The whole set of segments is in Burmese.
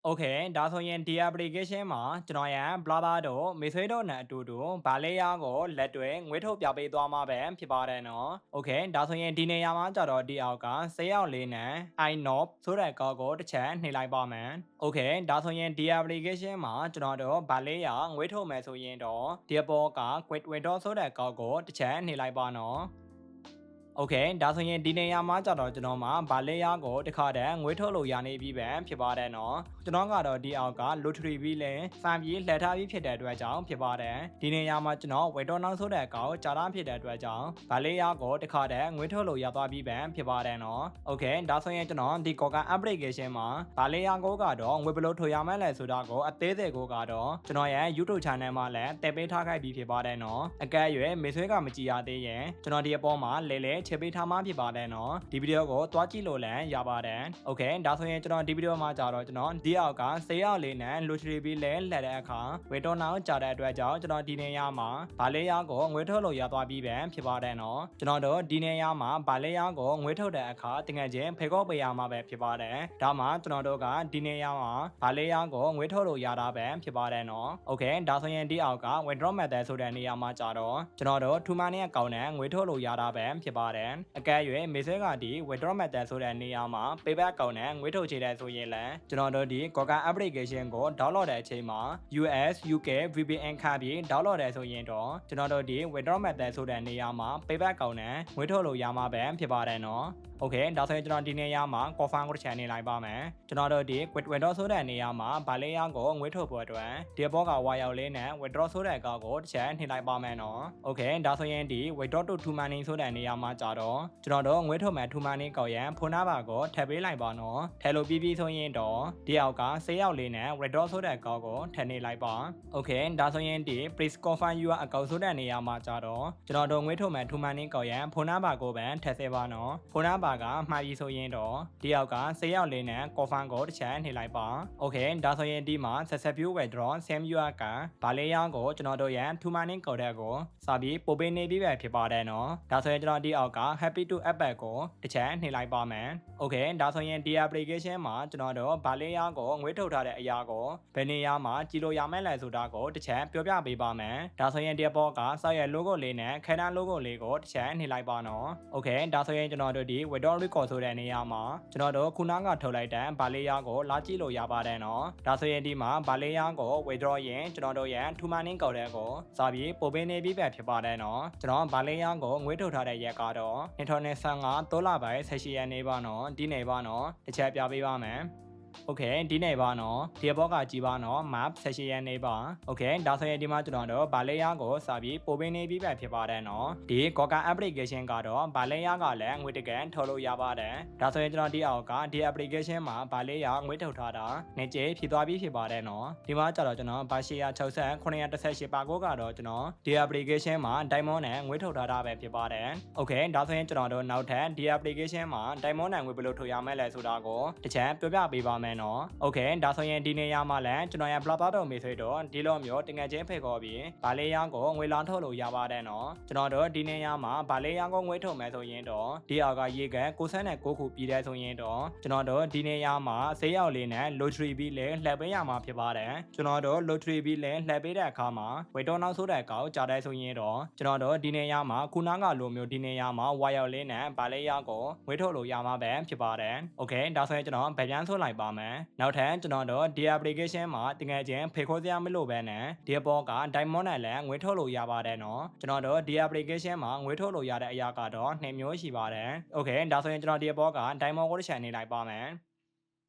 โอเคဒါဆိုရင်ဒီ application မှာကျွန်တော်ရန် blabber တို့မေဆွေးတို့နဲ့အတူတူဗာလေးရားကိုလက်တွဲငွေထုတ်ပြပေးသွားမှာပဲဖြစ်ပါတယ်နော်โอเคဒါဆိုရင်ဒီနေရာမှာကြတော့ဒီအောက်ကဆေးရောက်လေးနဲ့ I knob ဆိုတဲ့ကောကိုတစ်ချက်နှိပ်လိုက်ပါမယ်โอเคဒါဆိုရင်ဒီ application မှာကျွန်တော်တို့ဗာလေးရားငွေထုတ်မယ်ဆိုရင်တော့ဒီဘောက quick withdraw ဆိုတဲ့ကောကိုတစ်ချက်နှိပ်လိုက်ပါနော်โอเคဒါဆိုရင်ဒီနေရာမှာကြတော့ကျွန်တော်မှာဗာလေးရားကိုတစ်ခါတည်းငွေထုတ်လို့ရနေပြီပဲဖြစ်ပါတယ်နော်ကျွန်တော်ကတော့ဒီအောက်က lottery ပြီးလဲစံပြေးလှည့်ထားပြီးဖြစ်တဲ့အတွက်ကြောင့်ဖြစ်ပါတယ်ဒီနေရာမှာကျွန်တော်ဝေတော်နောက်ဆိုတဲ့အကောက်ကြာတာဖြစ်တဲ့အတွက်ကြောင့်ဗာလေးရားကိုတစ်ခါတည်းငွေထုတ်လို့ရသွားပြီးပဲဖြစ်ပါတယ်နော်โอเคဒါဆိုရင်ကျွန်တော်ဒီ Coca application မှာဗာလေးရားကိုကတော့ငွေဘယ်လိုထုတ်ရမှန်းလဲဆိုတာကိုအသေးစိတ်ကိုကတော့ကျွန်တော်ရဲ့ YouTube channel မှာလည်းတည်ပေးထားခဲ့ပြီးဖြစ်ပါတယ်နော်အကဲရွယ်မေဆွဲကမကြည့်ရသေးရင်ကျွန်တော်ဒီအပေါ်မှာလဲချပေးထားမှဖြစ်ပါတယ်နော်ဒီဗီဒီယိုကိုတွားကြည့်လို့လည်းရပါတယ်โอเคဒါဆိုရင်ကျွန်တော်ဒီဗီဒီယိုမှာကြာတော့ကျွန်တော်ဒီအောက်ကဆေးရောက်လေးနဲ့ lottery ပြီးလဲလှည့်တဲ့အခါဝေတော်နောက်ကြာတဲ့အတွက်ကြောင့်ကျွန်တော်ဒီနေရာမှာဗာလေးရားကိုငွေထုတ်လို့ရသွားပြီးပဲဖြစ်ပါတယ်နော်ကျွန်တော်တို့ဒီနေရာမှာဗာလေးရားကိုငွေထုတ်တဲ့အခါတကယ်ချင်းဖေကောပေးရမှာပဲဖြစ်ပါတယ်ဒါမှကျွန်တော်တို့ကဒီနေရာမှာဗာလေးရားကိုငွေထုတ်လို့ရတာပဲဖြစ်ပါတယ်နော်โอเคဒါဆိုရင်ဒီအောက်က withdraw method ဆိုတဲ့နေရာမှာကြာတော့ကျွန်တော်တို့ထူမန်နဲ့အကောင့်နဲ့ငွေထုတ်လို့ရတာပဲဖြစ်ပါတယ်အကဲရွယ်မေဆွဲကဒီ withdraw method ဆိုတဲ့နေရာမှာ payback ကောင်းနဲ့ငွေထုတ်ချေတဲ့ဆိုရင်လည်းကျွန်တော်တို့ဒီ Coca application ကို download တဲ့အချိန်မှာ US UK VPN ခါပြီး download တယ်ဆိုရင်တော့ကျွန်တော်တို့ဒီ withdraw method ဆိုတဲ့နေရာမှာ payback ကောင်းနဲ့ငွေထုတ်လို့ရမှာပဲဖြစ်ပါတယ်နော်โอเคဒါဆိုရင်ကျွန်တော်ဒီနေရာမှာ confirm ကိုတစ်ချက်နေလိုက်ပါမယ်ကျွန်တော်တို့ဒီ quick withdraw ဆိုတဲ့နေရာမှာဗာလေးရားကိုငွေထုတ်ဖို့အတွက်ဒီဘောကဝါရောက်လေးနဲ့ withdraw ဆိုတဲ့ကောက်ကိုတစ်ချက်နှိပ်လိုက်ပါမယ်နော်โอเคဒါဆိုရင်ဒီ withdraw to to money ဆိုတဲ့နေရာမှာကြာတော့ကျွန်တော်တို့ငွေထုတ်မဲ့ to money ကောက်ရန်ဖုန်းနံပါတ်ကိုထည့်ပေးလိုက်ပါနော်ထည့်လို့ပြီးဆိုရင်တော့ဒီအောက်ကဆေးရောက်လေးနဲ့ withdraw ဆိုတဲ့ကောက်ကိုထည့်နေလိုက်ပါโอเคဒါဆိုရင်ဒီ please confirm your account ဆိုတဲ့နေရာမှာကြာတော့ကျွန်တော်တို့ငွေထုတ်မဲ့ to money ကောက်ရန်ဖုန်းနံပါတ်ကိုပဲထည့်စေပါနော်ဖုန်းနံပါတ်ကမှားပြီဆိုရင်တော့ဒီအောက်ကဆေးရောက်လေးနဲ့ confirm ကိုတစ်ချက်နှိပ်လိုက်ပါโอเคဒါဆိုရင်ဒီမှာ successful withdraw same your ကဗာလေးရားကိုကျွန်တော်တို့ရန် to money ကောက်တဲ့ကိုစာပြီးပို့ပေးနေပြီပဲဖြစ်ပါတယ်နော်ဒါဆိုရင်ကျွန်တော်ဒီအောက်က happy to app ကိုတစ်ချက်နှိပ်လိုက်ပါမယ်โอเคဒါဆိုရင်ဒီ application မှာကျွန်တော်တို့ဗာလေးရားကိုငွေထုတ်ထားတဲ့အရာကိုဘယ်နေရာမှာကြည့်လို့ရမယ်လဲဆိုတာကိုတစ်ချက်ပြောပြပေးပါမယ်ဒါဆိုရင်ဒီဘောကစောက်ရဲ့ logo လေးနဲ့ခဲတန်း logo လေးကိုတစ်ချက်နှိပ်လိုက်ပါနော်โอเคဒါဆိုရင်ကျွန်တော်တို့ဒီ withdraw record ဆိုတဲ့နေရာမှာကျွန်တော်တို့ခုနကထုတ်လိုက်တဲ့ဗာလေးရားကိုလာကြည့်လို့ရပါတယ်နော်ဒါဆိုရင်ဒီမှာဗာလေးရားကို withdraw ရင်ကျွန်တော်တို့ရဲ့ to money ကောက်တဲ့ကိုစာပြီးပို့ပေးနေပြီပဲဖြစ်ပါတယ်နော်ကျွန်တော်ဗာလေးရားကိုငွေထုတ်ထားတဲ့ရက်ကတော့2025 3လပိုင်း18ရက်နေ့ပါနော်ဒီနေ့ပါနော်တစ်ချက်ပြပေးပါမယ်โอเคဒီနေ့ပါနော်ဒီဘောကကြည်ပါနော် map 18ရက်နေ့ပါโอเคဒါဆိုရင်ဒီမှာကျွန်တော်တို့ဗာလေးရားကိုစာပြီးပို့ပေးနေပြီးပဲဖြစ်ပါတယ်နော်ဒီ Coca application ကတော့ဗာလေးရားကလည်းငွေတကယ်ထုတ်လို့ရပါတယ်ဒါဆိုရင်ကျွန်တော်ဒီအောက်ကဒီ application မှာဗာလေးရားငွေထုတ်ထားတာနေကျေဖြည့်သွားပြီးဖြစ်ပါတယ်နော်ဒီမှာကျတော့ကျွန်တော်ဗာရှီယာ60 918ပါကိုကတော့ကျွန်တော်ဒီ application မှာ diamond နဲ့ငွေထုတ်ထားတာပဲဖြစ်ပါတယ်โอเคဒါဆိုရင်ကျွန်တော်တို့နောက်ထပ်ဒီ application မှာ diamond နဲ့ငွေဘယ်လိုထုတ်ရမလဲဆိုတာကိုတစ်ချက်ပြောပြပေးပါမယ်နော်โอเคဒါဆိုရင်ဒီနေရာမှာလည်းကျွန်တော်ရဲ့ blabber တော်မေဆွေတော့ဒီလိုမျိုးတငယ်ချင်းဖိတ်ခေါ်ပြီးဗာလေးရားကိုငွေလောင်းထုတ်လို့ရပါတယ်နော်ကျွန်တော်တို့ဒီနေရာမှာဗာလေးရားကိုငွေထုတ်မယ်ဆိုရင်တော့ဒီအောက်ကရေကန်69ခုပြည်တယ်ဆိုရင်တော့ကျွန်တော်တို့ဒီနေရာမှာဆေးရောက်လေးနဲ့ lottery ပြီးလဲလှည့်ပေးရမှာဖြစ်ပါတယ်ကျွန်တော်တို့ lottery ပြီးလဲလှည့်ပေးတဲ့အခါမှာဝေတော်နောက်ဆိုတဲ့ကောက်ကြာတယ်ဆိုရင်တော့ကျွန်တော်တို့ဒီနေရာမှာခုနကလိုမျိုးဒီနေရာမှာဝါရောက်လေးနဲ့ဗာလေးရားကိုငွေထုတ်လို့ရမှာပဲဖြစ်ပါတယ်โอเคဒါဆိုရင်ကျွန်တော်ဗပြန်ဆိုလိုက်ပါမယ်နောက်ထပ်ကျွန်တော်တို့ဒီ application မှာတကယ်ချင်းဖေခိုးစရာမလိုပဲနဲ့ဒီဘောက diamond နဲ့လည်းငွေထုတ်လို့ရပါတယ်နော်ကျွန်တော်တို့ဒီ application မှာငွေထုတ်လို့ရတဲ့အရာကတော့2မျိုးရှိပါတယ်โอเคဒါဆိုရင်ကျွန်တော်ဒီဘောက diamond ကိုတစ်ချက်နေလိုက်ပါမယ်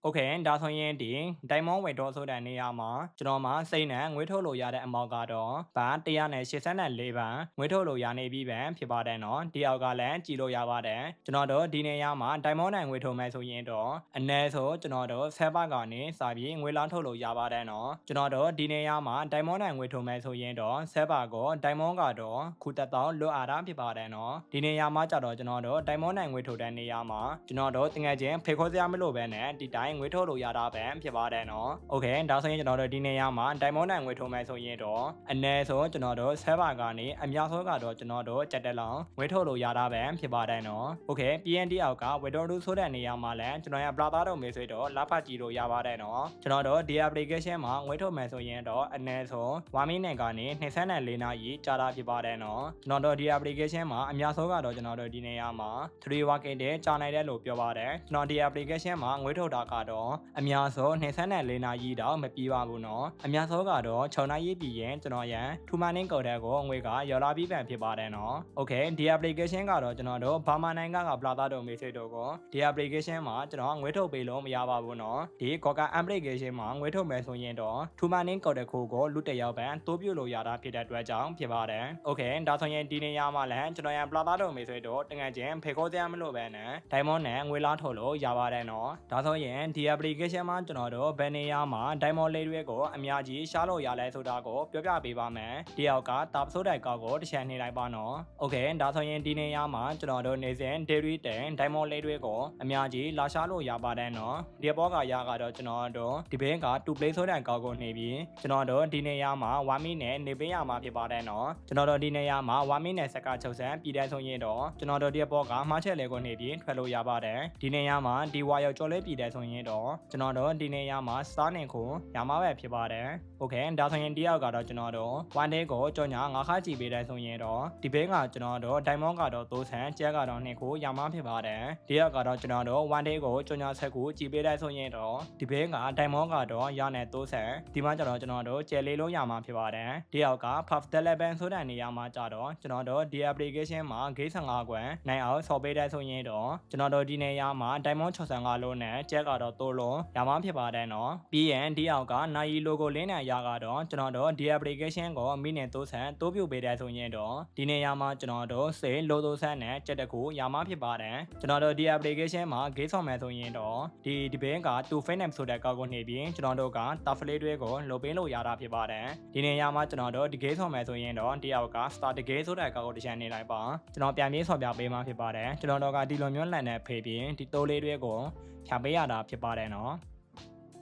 โอเคဒါဆိုရင်ဒီ diamond withdraw ဆိုတဲ့နေရာမှာကျွန်တော်မှာစိတ်နဲ့ငွေထုတ်လို့ရတဲ့အမောက်ကတော့ဘာ184ဘန်ငွေထုတ်လို့ရနေပြီပဲဖြစ်ပါတယ်နော်ဒီအောက်ကလည်းကြည်လို့ရပါတယ်ကျွန်တော်တို့ဒီနေရာမှာ diamond နဲ့ငွေထုတ်မယ်ဆိုရင်တော့အနည်းဆုံးကျွန်တော်တို့ဆက်ပါကနေစာပြီးငွေလောင်းထုတ်လို့ရပါတယ်နော်ကျွန်တော်တို့ဒီနေရာမှာ diamond နဲ့ငွေထုတ်မယ်ဆိုရင်တော့ဆက်ပါကို diamond ကတော့ခုတက်တော့လွတ်အားတာဖြစ်ပါတယ်နော်ဒီနေရာမှာကြတော့ကျွန်တော်တို့ diamond နဲ့ငွေထုတ်တဲ့နေရာမှာကျွန်တော်တို့တကယ်ချင်းဖေခိုးစရာမလိုပဲနဲ့ဒီတိုင်း တိုင်းငွေထုတ်လို့ရတာပဲဖြစ်ပါတယ်နော်။ Okay ဒါဆိုရင်ကျွန်တော်တို့ဒီနေရာမှာ diamond နဲ့ငွေထုတ်မယ်ဆိုရင်တော့အနည်းဆုံးကျွန်တော်တို့ server ကနေအများဆုံးကတော့ကျွန်တော်တို့7တက်လောက်ငွေထုတ်လို့ရတာပဲဖြစ်ပါတယ်နော်။ Okay PND အောက်က withdraw ဆိုတဲ့နေရာမှာလည်းကျွန်တော်ရဲ့ brother တို့မေးဆွေတော့လာဖတ်ကြည့်လို့ရပါတယ်နော်။ကျွန်တော်တို့ဒီ application မှာငွေထုတ်မယ်ဆိုရင်တော့အနည်းဆုံး1 minute ကနေ24နာရီကြာတာဖြစ်ပါတယ်နော်။ကျွန်တော်တို့ဒီ application မှာအများဆုံးကတော့ကျွန်တော်တို့ဒီနေရာမှာ3 working day ကြာနိုင်တယ်လို့ပြောပါတယ်။ကျွန်တော်ဒီ application မှာငွေထုတ်တာကတော့အများဆုံး24နာရီတော့မပြီးပါဘူးနော်။အများဆုံးကတော့6နာရီပြီးရင်ကျွန်တော်ရန်2 money ကိုတဲ့ကိုငွေကရောက်လာပြီးပြန်ဖြစ်ပါတယ်နော်။ Okay ဒီ application ကတော့ကျွန်တော်တို့ဘာမှနိုင်ငံက brother တို့မေးဆွေတို့ကိုဒီ application မှာကျွန်တော်ငွေထုတ်ပေးလို့မရပါဘူးနော်။ဒီ Coca application မှာငွေထုတ်မယ်ဆိုရင်တော့2 money ကိုတဲ့ကိုလူတယောက်ပဲတိုးပြလို့ရတာဖြစ်တဲ့အတွက်ကြောင့်ဖြစ်ပါတယ်။ Okay ဒါဆိုရင်ဒီနေရာမှာလည်းကျွန်တော်ရန် brother တို့မေးဆွေတို့တကယ်ချင်းဖေခိုးစရာမလိုပဲနဲ့ diamond နဲ့ငွေလားထုတ်လို့ရပါတယ်နော်။ဒါဆိုရင်ဒီ application မှာကျွန်တော်တို့ဘယ်နေရာမှာ diamond လေးတွေကိုအများကြီးရှားလို့ရလဲဆိုတာကိုပြောပြပေးပါမယ်။ဒီအောက်ကတာဆိုတဲ့ကောက်ကိုတစ်ချက်နှိမ့်လိုက်ပါနော်။ Okay ဒါဆိုရင်ဒီနေရာမှာကျွန်တော်တို့နေစဉ် daily တဲ့ diamond လေးတွေကိုအများကြီးလာရှားလို့ရပါတယ်နော်။ဒီဘောကရကတော့ကျွန်တော်တို့ဒီဘင်းက2 play ဆိုတဲ့ကောက်ကိုနှိပ်ပြီးကျွန်တော်တို့ဒီနေရာမှာ1 minute နဲ့နေပေးရမှာဖြစ်ပါတယ်နော်။ကျွန်တော်တို့ဒီနေရာမှာ1 minute နဲ့စက္ကန့်60စံပြည်တယ်ဆိုရင်တော့ကျွန်တော်တို့ဒီဘောကမှားချက်လေးကိုနှိပ်ပြီးထွက်လို့ရပါတယ်။ဒီနေရာမှာဒီဝါရောက်ကျော်လေးပြည်တယ်ဆိုရင်တော့ကျွန်တော်တို့ဒီနေရာမှာ star နဲ့ကိုရမှာပဲဖြစ်ပါတယ်။ Okay ဒါဆိုရင်ဒီအောက်ကတော့ကျွန်တော်တို့1 day ကိုကြော်ညာ9ခါကြည့်ပေးတယ်ဆိုရင်တော့ဒီဘင်းကကျွန်တော်တို့ diamond ကတော့3ဆန်ကျဲကတော့2ကိုရမှာဖြစ်ပါတယ်။ဒီအောက်ကတော့ကျွန်တော်တို့1 day ကိုကြော်ညာဆက်ကိုကြည့်ပေးတယ်ဆိုရင်တော့ဒီဘင်းက diamond ကတော့ရနဲ့3ဆန်ဒီမှာကျတော့ကျွန်တော်တို့ကျဲလေးလို့ရမှာဖြစ်ပါတယ်။ဒီအောက်က puff teleban ဆိုတဲ့နေရာမှာကျတော့ကျွန်တော်တို့ဒီ application မှာ gate 15ကွယ်နိုင်အောင်ဆော်ပေးတယ်ဆိုရင်တော့ကျွန်တော်တို့ဒီနေရာမှာ diamond 65လုံးနဲ့ကျဲကတော့3လုံးရမှာဖြစ်ပါတယ်နော်။ပြီးရင်ဒီအောက်ကနိုင် logo လင်းနဲ့ရကတော့ကျွန်တော်တို့ဒီ application ကိုမိနစ်3ဆန်တိုးပြပေးတယ်ဆိုရင်တော့ဒီနေရာမှာကျွန်တော်တို့စေလိုတိုဆန်နဲ့ကြက်တကူရမှာဖြစ်ပါတယ်ကျွန်တော်တို့ဒီ application မှာ gate ဆော်မယ်ဆိုရင်တော့ဒီဘင်းက2 finance ဆိုတဲ့ကောက်ကိုနှိပ်ပြီးကျွန်တော်တို့က top play တွေကိုလုပ်ပေးလို့ရတာဖြစ်ပါတယ်ဒီနေရာမှာကျွန်တော်တို့ဒီ gate ဆော်မယ်ဆိုရင်တော့ဒီအောက်က start gate ဆိုတဲ့ကောက်ကိုတစ်ချက်နှိပ်လိုက်ပါကျွန်တော်ပြန်ပြေးဆော်ပြပေးမှာဖြစ်ပါတယ်ကျွန်တော်တို့ကဒီလိုမျိုးလှန်နဲ့ဖေးပြီးဒီတိုးလေးတွေကိုဖြာပေးရတာဖြစ်ပါတယ်နော်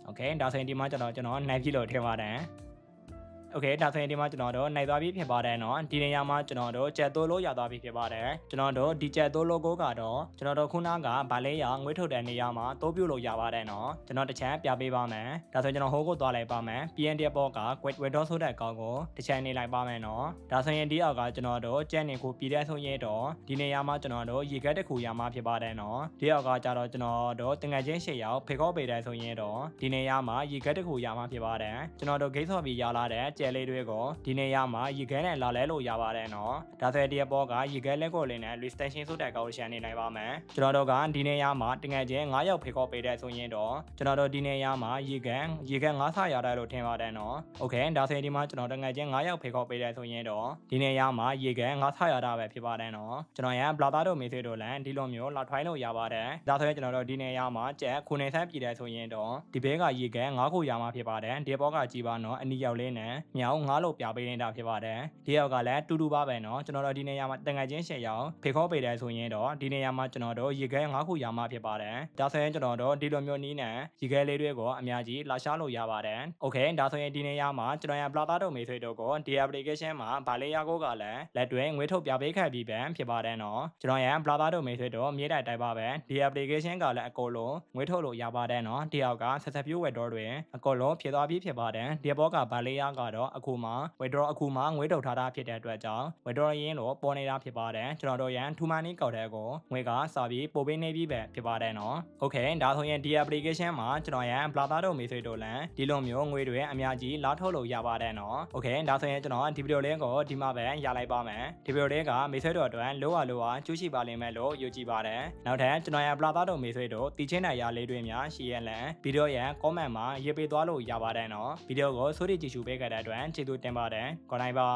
Okay ဒါဆိုရင်ဒီမှာကျွန်တော်နိုင်ပြီလို့ထင်ပါတယ်Okay ဒါဆိုရင်ဒီမှာကျွန်တော်တို့နိုင်သွားပြီဖြစ်ပါတယ်နော်ဒီနေရာမှာကျွန်တော်တို့ကျက်တိုးလို့ရသွားပြီဖြစ်ပါတယ်ကျွန်တော်တို့ဒီကျက်တိုး logo ကတော့ကျွန်တော်တို့ခုနကဗာလေးရငွေထုတ်တဲ့နေရာမှာတိုးပြလို့ရပါတယ်နော်ကျွန်တော်တစ်ချက်ပြပေးပါမယ်ဒါဆိုကျွန်တော်ဟိုးကိုသွားလိုက်ပါမယ် PND ဘောက quick window ဆိုတဲ့အကောင်ကိုတစ်ချက်နေလိုက်ပါမယ်နော်ဒါဆိုရင်ဒီအောက်ကကျွန်တော်တို့ကျက်နေကိုပြည်တဲ့ဆိုရင်တော့ဒီနေရာမှာကျွန်တော်တို့ရေကက်တစ်ခုရမှာဖြစ်ပါတယ်နော်ဒီအောက်ကကျတော့ကျွန်တော်တို့တငယ်ချင်း8ယောက်ဖေခေါ်ပေးတယ်ဆိုရင်တော့ဒီနေရာမှာရေကက်တစ်ခုရမှာဖြစ်ပါတယ်ကျွန်တော်တို့ gate ဆော်ပြီးရလာတဲ့ကျဲလေးတွေကိုဒီနေရာမှာရေခဲနဲ့လာလဲလို့ရပါတယ်နော်ဒါဆိုရင်ဒီဘောကရေခဲလက်ကိုလေးနဲ့ restation ဆိုတဲ့ကောက်ရှန်နေနိုင်ပါမယ်ကျွန်တော်တို့ကဒီနေရာမှာတငယ်ချင်း9ယောက်ဖေခေါ်ပေးတဲ့ဆိုရင်တော့ကျွန်တော်တို့ဒီနေရာမှာရေခဲ9ဆရရတယ်လို့ထင်ပါတယ်နော် Okay ဒါဆိုရင်ဒီမှာကျွန်တော်တငယ်ချင်း9ယောက်ဖေခေါ်ပေးတဲ့ဆိုရင်တော့ဒီနေရာမှာရေခဲ9ဆရတာပဲဖြစ်ပါတယ်နော်ကျွန်တော်ရန် brother တို့မေးသေးတို့လည်းဒီလိုမျိုးလာထွိုင်းလို့ရပါတယ်ဒါဆိုရင်ကျွန်တော်တို့ဒီနေရာမှာကျက်ခုနေဆန်းပြည်တဲ့ဆိုရင်တော့ဒီဘဲကရေခဲ9ခုရမှာဖြစ်ပါတယ်ဒီဘောကကြည်ပါနော်အနီရောက်လေးနဲ့မြောက်9လို့ပြပေးနေတာဖြစ်ပါတယ်ဒီယောက်ကလည်းတူတူပါပဲเนาะကျွန်တော်တို့ဒီနေရာမှာတငယ်ချင်း10ယောက်ဖေခေါ်ပေးတယ်ဆိုရင်တော့ဒီနေရာမှာကျွန်တော်တို့ရေခဲ9ခုရမှာဖြစ်ပါတယ်ဒါဆိုရင်ကျွန်တော်တို့ဒီလိုမျိုးနီးနဲ့ရေခဲလေးတွေကိုအများကြီးလာရှားလို့ရပါတယ်โอเคဒါဆိုရင်ဒီနေရာမှာကျွန်တော်ရ brother တို့မေးဆွေတို့ကိုဒီ application မှာဗာလေးရကိုကလည်းလက်တွဲငွေထုတ်ပြပေးခဲ့ပြီးပဲဖြစ်ပါတယ်เนาะကျွန်တော်ရ brother တို့မေးဆွေတို့မြေတိုင်ပါပဲဒီ application ကလည်းအကုန်လုံးငွေထုတ်လို့ရပါတယ်เนาะဒီယောက်ကဆက်ဆက်ပြိုးဝက်တော်တွေအကုန်လုံးဖြစ်သွားပြီးဖြစ်ပါတယ်ဒီဘောကဗာလေးရကတော့အခုမှဝက်တော်အခုမှငွေထုတ်ထားတာဖြစ်တဲ့အတွက်ကြောင့်ဝက်တော်ရင်းလို့ပေါ်နေတာဖြစ်ပါတယ်ကျွန်တော်တို့ရန်ထူမန်နီကောက်တဲ့ကိုငွေကစာပြီးပို့ပေးနေပြီးပဲဖြစ်ပါတယ်နော်โอเคဒါဆိုရင်ဒီ application မှာကျွန်တော်ရန် brother တို့မေးဆွေတို့လည်းဒီလိုမျိုးငွေတွေအများကြီးလာထုတ်လို့ရပါတယ်နော်โอเคဒါဆိုရင်ကျွန်တော်ဒီဗီဒီယိုလေးကိုဒီမှာပဲရလိုက်ပါမယ်ဒီဗီဒီယိုလေးကမေးဆွေတို့အတွက်လိုအားကျူးရှိပါလိမ့်မယ်လို့ယုံကြည်ပါတယ်နောက်ထပ်ကျွန်တော်ရန် brother တို့မေးဆွေတို့တည်ချင်းတဲ့အရာလေးတွေများရှိရလန်ဗီဒီယိုရဲ့ comment မှာရေးပေးသွားလို့ရပါတယ်နော်ဗီဒီယိုကိုစိုးရိမ်ကြည့်ရှုပေးခဲ့တဲ့အတွက်ကျေးဇူးတင်ပါတယ်ခေါ်နိုင်ပါ